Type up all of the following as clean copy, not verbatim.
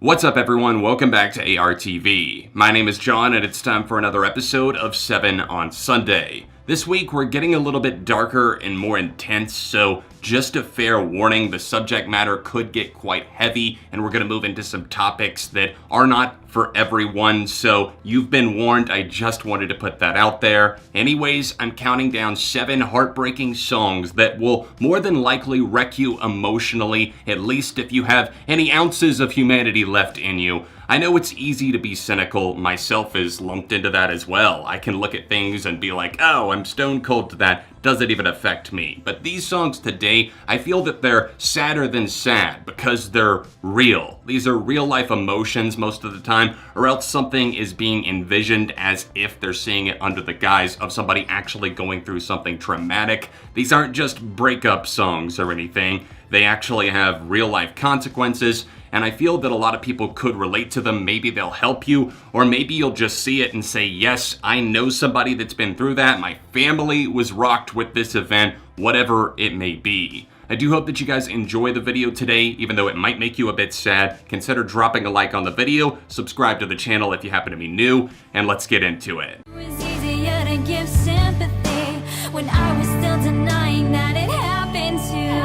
What's up everyone, welcome back to ARTV. My name is John and it's time for another episode of 7 on Sunday. This week we're getting a little bit darker and more intense, so just a fair warning, the subject matter could get quite heavy and we're going to move into some topics that are not for everyone, so you've been warned. I just wanted to put that out there. Anyways, I'm counting down 7 heartbreaking songs that will more than likely wreck you emotionally, at least if you have any ounces of humanity left in you. I know it's easy to be cynical, myself is lumped into that as well. I can look at things and be like, oh, I'm stone cold to that, does it even affect me? But these songs today, I feel that they're sadder than sad because they're real. These are real life emotions most of the time, or else something is being envisioned as if they're seeing it under the guise of somebody actually going through something traumatic. These aren't just breakup songs or anything. They actually have real life consequences, and I feel that a lot of people could relate to them. Maybe they'll help you, or maybe you'll just see it and say, yes, I know somebody that's been through that. My family was rocked with this event, whatever it may be. I do hope that you guys enjoy the video today, even though it might make you a bit sad. Consider dropping a like on the video, subscribe to the channel if you happen to be new, and let's get into it. It was easier to give sympathy when I was still denying that it happened to.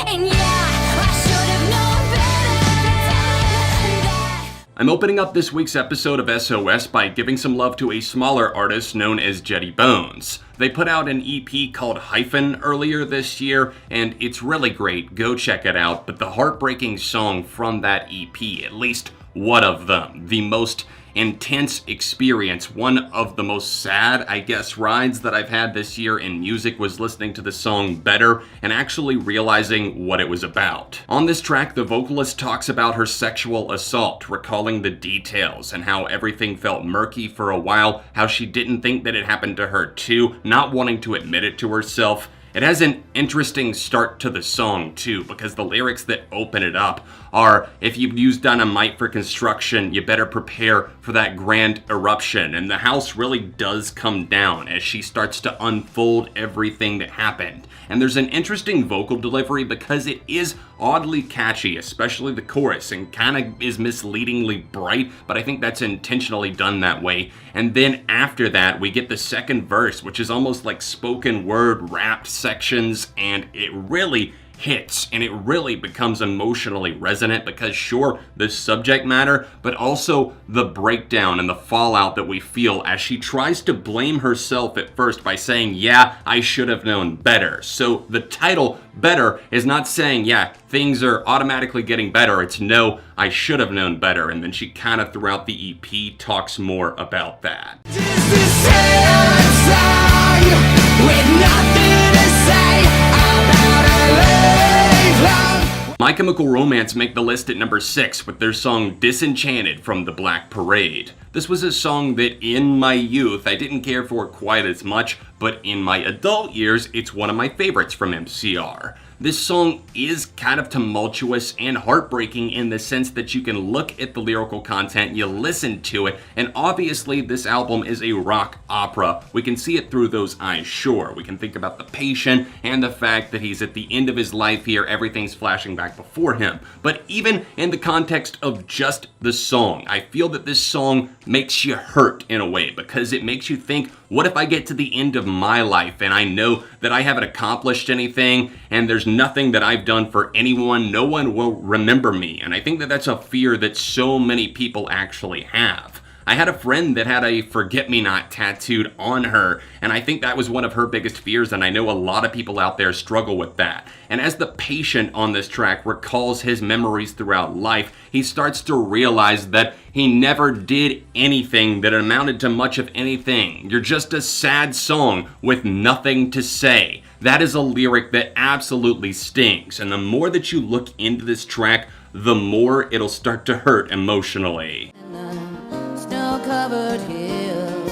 And yeah, I should have known better. I'm opening up this week's episode of SOS by giving some love to a smaller artist known as JETTY Bones. They put out an EP called Hyphen earlier this year, and it's really great. Go check it out. But the heartbreaking song from that EP, at least one of them, the most intense experience, one of the most sad, I guess, rides that I've had this year in music was listening to the song Better and actually realizing what it was about. On this track, the vocalist talks about her sexual assault, recalling the details and how everything felt murky for a while, how she didn't think that it happened to her too, not wanting to admit it to herself. It has an interesting start to the song too, because the lyrics that open it up are, if you've used dynamite for construction, you better prepare for that grand eruption. And the house really does come down as she starts to unfold everything that happened. And there's an interesting vocal delivery because it is oddly catchy, especially the chorus, and kind of is misleadingly bright, but I think that's intentionally done that way. And then after that, we get the second verse, which is almost like spoken word rap sections, and it really hits and it really becomes emotionally resonant because sure, the subject matter, but also the breakdown and the fallout that we feel as she tries to blame herself at first by saying, yeah, I should have known better. So the title Better is not saying, yeah, things are automatically getting better. It's no, I should have known better. And then she kind of throughout the EP talks more about that. My Chemical Romance make the list at number 6 with their song Disenchanted from the Black Parade. This was a song that in my youth I didn't care for quite as much, but in my adult years it's one of my favorites from MCR. This song is kind of tumultuous and heartbreaking in the sense that you can look at the lyrical content, you listen to it, and obviously this album is a rock opera. We can see it through those eyes, sure. We can think about the patient and the fact that he's at the end of his life here, everything's flashing back before him. But even in the context of just the song, I feel that this song makes you hurt in a way because it makes you think, what if I get to the end of my life and I know that I haven't accomplished anything and there's nothing that I've done for anyone, no one will remember me. And I think that that's a fear that so many people actually have. I had a friend that had a forget-me-not tattooed on her, and I think that was one of her biggest fears, and I know a lot of people out there struggle with that. And as the patient on this track recalls his memories throughout life, he starts to realize that he never did anything that amounted to much of anything. You're just a sad song with nothing to say. That is a lyric that absolutely stings, and the more that you look into this track, the more it'll start to hurt emotionally. Snow-covered hills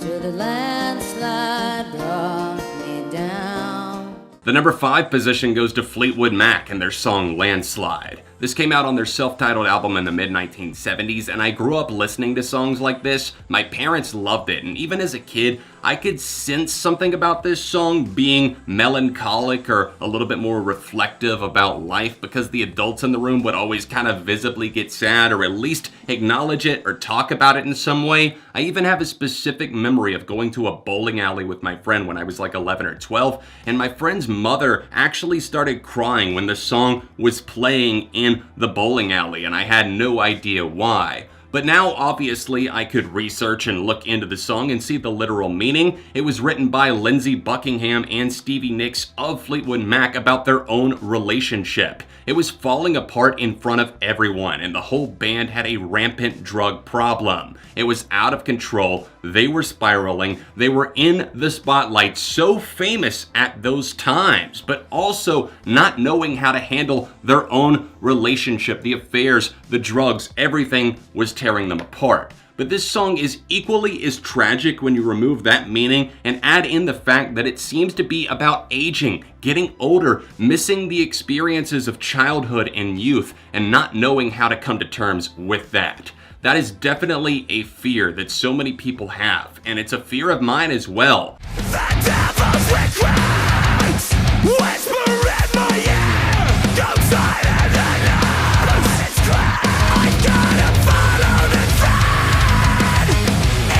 till the landslide brought me down. The number 5 position goes to Fleetwood Mac and their song Landslide. This came out on their self-titled album in the mid-1970s, and I grew up listening to songs like this. My parents loved it, and even as a kid, I could sense something about this song being melancholic or a little bit more reflective about life, because the adults in the room would always kind of visibly get sad or at least acknowledge it or talk about it in some way. I even have a specific memory of going to a bowling alley with my friend when I was like 11 or 12, and my friend's mother actually started crying when the song was playing in the bowling alley, and I had no idea why. But now, obviously, I could research and look into the song and see the literal meaning. It was written by Lindsey Buckingham and Stevie Nicks of Fleetwood Mac about their own relationship. It was falling apart in front of everyone, and the whole band had a rampant drug problem. It was out of control, they were spiraling, they were in the spotlight, so famous at those times, but also not knowing how to handle their own relationship, the affairs, the drugs, everything was tearing them apart. But this song is equally as tragic when you remove that meaning and add in the fact that it seems to be about aging, getting older, missing the experiences of childhood and youth, and not knowing how to come to terms with that. That is definitely a fear that so many people have, and it's a fear of mine as well. The devil's regrets whisper in my ear. Go silent and loud. It's clear I gotta follow the thread.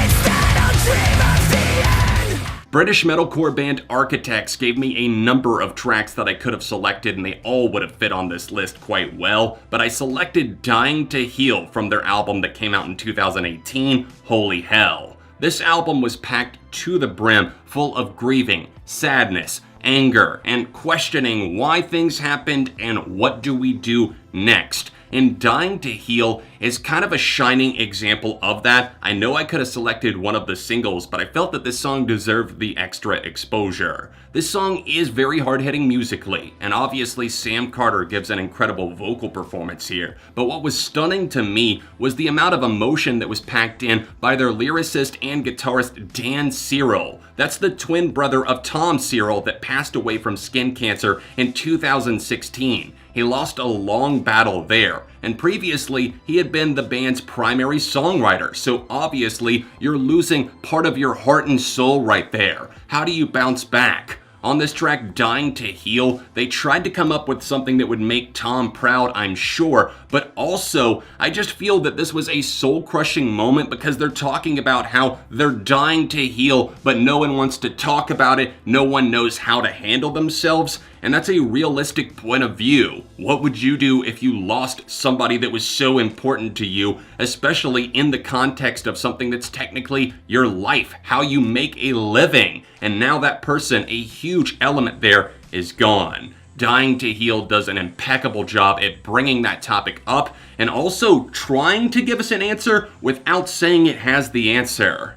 Instead I'll dream of the end. British metalcore band Architects gave me a number of tracks that I could have selected, and they all would have fit on this list quite well, but I selected Dying to Heal from their album that came out in 2018, Holy Hell. This album was packed to the brim, full of grieving, sadness, anger, and questioning why things happened and what do we do next. And Dying to Heal is kind of a shining example of that. I know I could have selected one of the singles, but I felt that this song deserved the extra exposure. This song is very hard-hitting musically, and obviously Sam Carter gives an incredible vocal performance here. But what was stunning to me was the amount of emotion that was packed in by their lyricist and guitarist Dan Cyril. That's the twin brother of Tom Cyril that passed away from skin cancer in 2016. He lost a long battle there, and previously he had been the band's primary songwriter, so obviously you're losing part of your heart and soul right there. How do you bounce back? On this track, Dying to Heal, they tried to come up with something that would make Tom proud, I'm sure, but also, I just feel that this was a soul-crushing moment because they're talking about how they're dying to heal, but no one wants to talk about it, no one knows how to handle themselves, and that's a realistic point of view. What would you do if you lost somebody that was so important to you, especially in the context of something that's technically your life, how you make a living, and now that person, a huge element there, is gone. Dying to Heal does an impeccable job at bringing that topic up and also trying to give us an answer without saying it has the answer.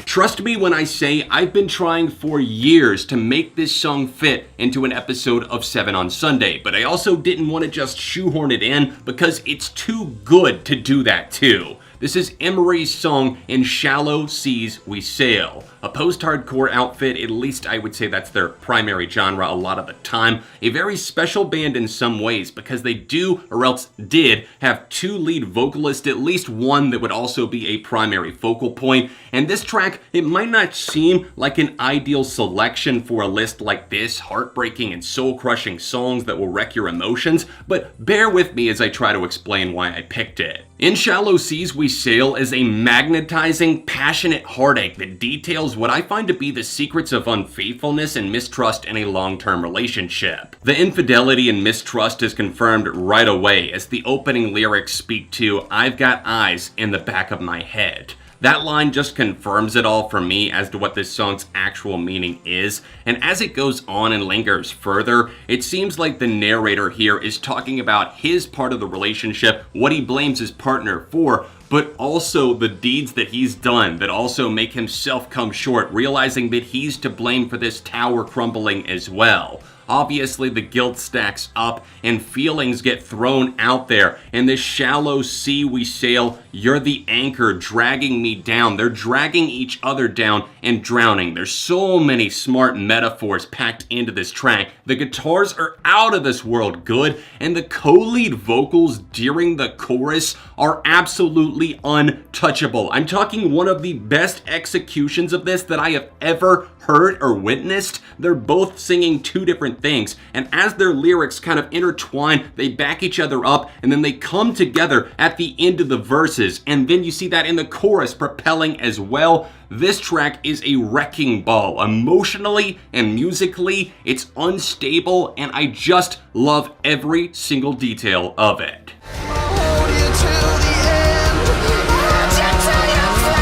Trust me when I say I've been trying for years to make this song fit into an episode of 7 on Sunday, but I also didn't want to just shoehorn it in because it's too good to do that too. This is Emery's song In Shallow Seas We Sail. A post-hardcore outfit, at least I would say that's their primary genre a lot of the time. A very special band in some ways because they do, or else did, have two lead vocalists, at least one that would also be a primary focal point. And this track, it might not seem like an ideal selection for a list like this, heartbreaking and soul-crushing songs that will wreck your emotions, but bear with me as I try to explain why I picked it. In Shallow Seas We Sail is a magnetizing, passionate heartache that details what I find to be the secrets of unfaithfulness and mistrust in a long-term relationship. The infidelity and mistrust is confirmed right away as the opening lyrics speak to "I've got eyes in the back of my head." That line just confirms it all for me as to what this song's actual meaning is, and as it goes on and lingers further, it seems like the narrator here is talking about his part of the relationship, what he blames his partner for, but also the deeds that he's done that also make himself come short, realizing that he's to blame for this tower crumbling as well. Obviously, the guilt stacks up and feelings get thrown out there. In this shallow sea we sail, you're the anchor dragging me down. They're dragging each other down and drowning. There's so many smart metaphors packed into this track. The guitars are out of this world good, and the co-lead vocals during the chorus are absolutely untouchable. I'm talking one of the best executions of this that I have ever heard or witnessed. They're both singing two different things, and as their lyrics kind of intertwine, they back each other up, and then they come together at the end of the verses, and then you see that in the chorus propelling as well. This track is a wrecking ball. Emotionally and musically, it's unstable, and I just love every single detail of it. Hold you till the end. Hold you till you fly.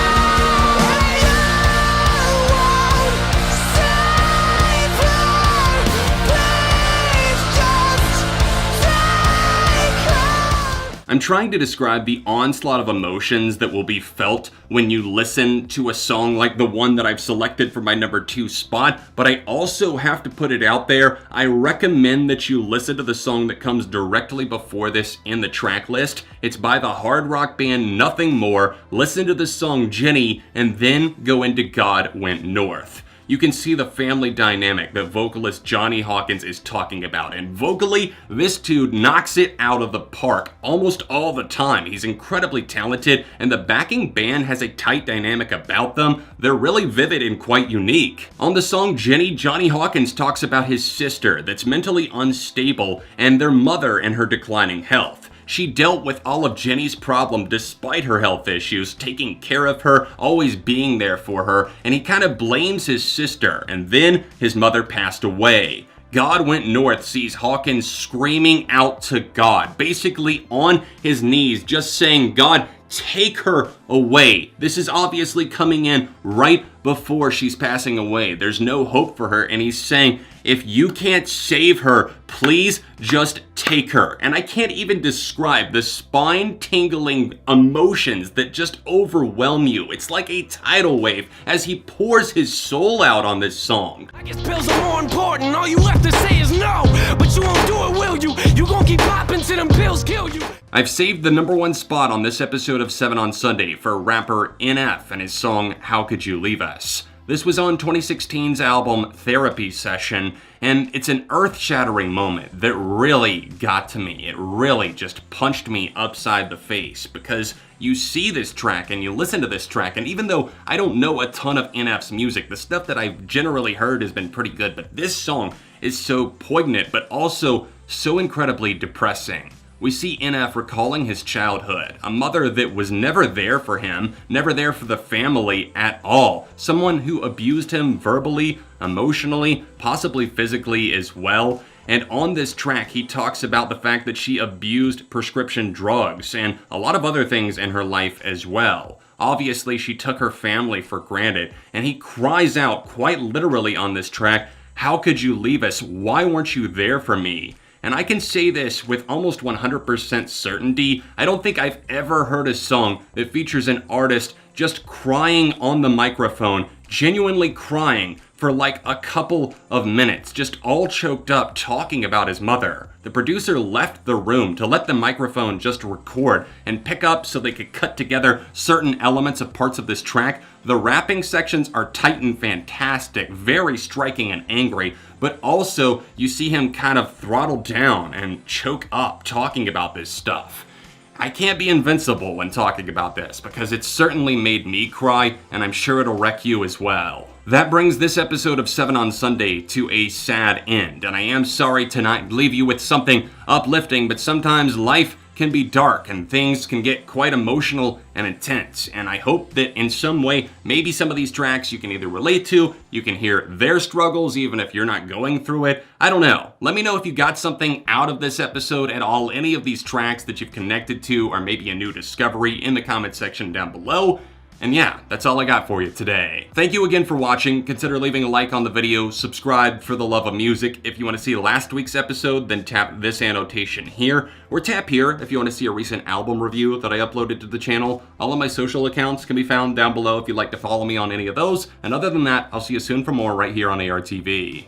You won't save her. Please just take her. I'm trying to describe the onslaught of emotions that will be felt when you listen to a song like the one that I've selected for my number 2 spot, but I also have to put it out there. I recommend that you listen to the song that comes directly before this in the track list. It's by the hard rock band Nothing More. Listen to the song Jenny, and then go into God Went North. You can see the family dynamic that vocalist Johnny Hawkins is talking about, and vocally, this dude knocks it out of the park almost all the time. He's incredibly talented, and the backing band has a tight dynamic about them. They're really vivid and quite unique. On the song Jenny, Johnny Hawkins talks about his sister that's mentally unstable and their mother and her declining health. She dealt with all of Jenny's problem despite her health issues, taking care of her, always being there for her, and he kind of blames his sister, and then his mother passed away. God Went North sees Hawkins screaming out to God, basically on his knees, just saying, God, take her away. This is obviously coming in right before she's passing away. There's no hope for her, and he's saying, if you can't save her, please just take her. And I can't even describe the spine-tingling emotions that just overwhelm you. It's like a tidal wave as he pours his soul out on this song. I guess pills are more important. All you have to say is no, but you won't do it, will you? You gon' keep popping till them pills kill you. I've saved the number 1 spot on this episode of 7 on Sunday for rapper NF and his song How Could You Leave Us. This was on 2016's album Therapy Session, and it's an earth-shattering moment that really got to me. It really just punched me upside the face, because you see this track and you listen to this track, and even though I don't know a ton of NF's music, the stuff that I've generally heard has been pretty good, but this song is so poignant, but also so incredibly depressing. We see NF recalling his childhood, a mother that was never there for him, never there for the family at all, someone who abused him verbally, emotionally, possibly physically as well. And on this track, he talks about the fact that she abused prescription drugs and a lot of other things in her life as well. Obviously, she took her family for granted, and he cries out quite literally on this track, "How could you leave us? Why weren't you there for me?" And I can say this with almost 100% certainty, I don't think I've ever heard a song that features an artist just crying on the microphone, genuinely crying for like a couple of minutes, just all choked up talking about his mother. The producer left the room to let the microphone just record and pick up so they could cut together certain elements of parts of this track. The rapping sections are tight and fantastic, very striking and angry, but also you see him kind of throttle down and choke up talking about this stuff. I can't be invincible when talking about this because it's certainly made me cry, and I'm sure it'll wreck you as well. That brings this episode of 7 on Sunday to a sad end, and I am sorry to not leave you with something uplifting, but sometimes life can be dark and things can get quite emotional and intense, and I hope that in some way, maybe some of these tracks you can either relate to, you can hear their struggles even if you're not going through it. I don't know. Let me know if you got something out of this episode at all, any of these tracks that you've connected to, or maybe a new discovery in the comment section down below. And yeah, that's all I got for you today. Thank you again for watching. Consider leaving a like on the video, subscribe for the love of music. If you want to see last week's episode, then tap this annotation here, or tap here if you want to see a recent album review that I uploaded to the channel. All of my social accounts can be found down below if you'd like to follow me on any of those. And other than that, I'll see you soon for more right here on ARTV.